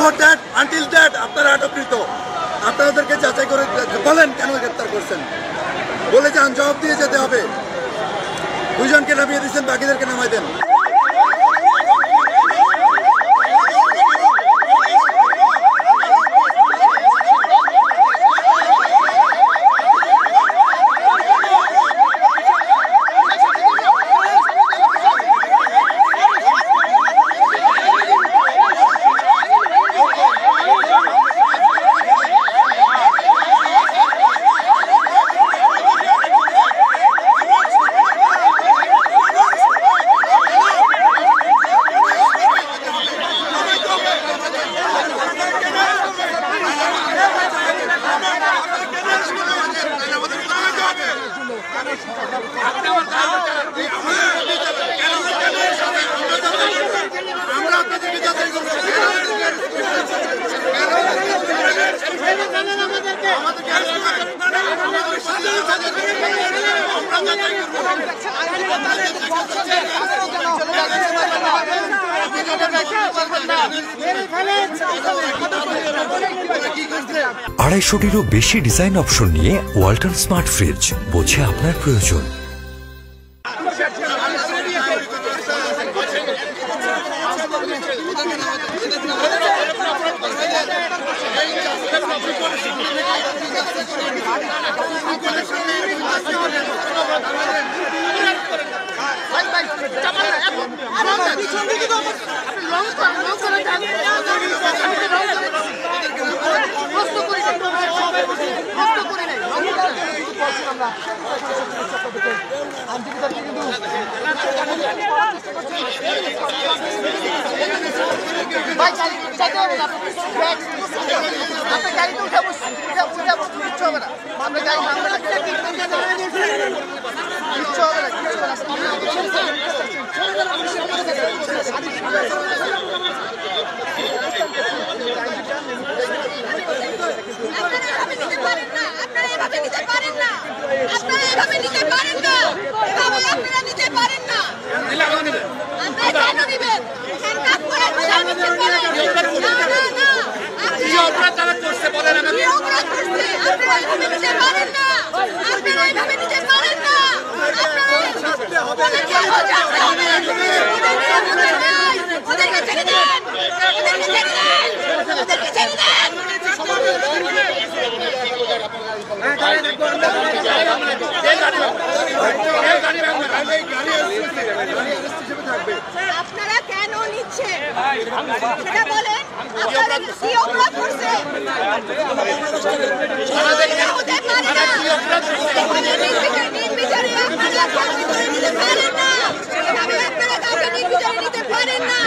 Before that until that আপনারা আটককৃত, আপনাদেরকে যাচাই করে বলেন কেন গ্রেপ্তার করছেন, বলে যান, জবাব দিয়ে যেতে হবে। দুইজনকে নামিয়ে দিচ্ছেন, বাকিদেরকে নামাই দেন। আড়াইশোটিরও বেশি ডিজাইন অপশন নিয়ে ওয়ালটন স্মার্ট ফ্রিজ, বোঝে আপনার প্রয়োজন। আপনারা কেন নিচ্ছেন সেটা বলেন। আপনারা কি অপরাধ করছেন? নির্বিচারে আপনারা কাউকে ধরে নিতে পারেন না। আপনারা কাউকে নির্বিচারে নিতে পারেন না।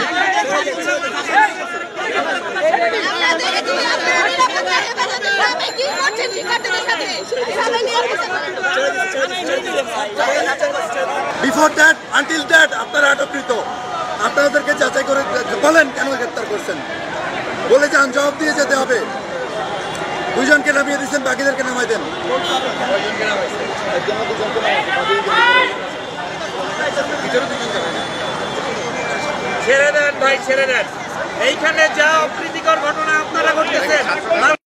বিফোর দ্যাট আনটিল দ্যাট আপনারা আটককৃত, আপনাদেরকে যাচাই করে বলেন কেন গ্রেপ্তার করছেন, বলে যান, জবাব দিয়ে যেতে হবে। দুইজনকে নামিয়ে দিচ্ছেন, বাকিদেরকে নামাই দেন। ছেড়ে দেন ভাই, ছেড়ে দেন। এইখানে যা অপ্রীতিকর ঘটনা আপনারা ঘটতেছেন,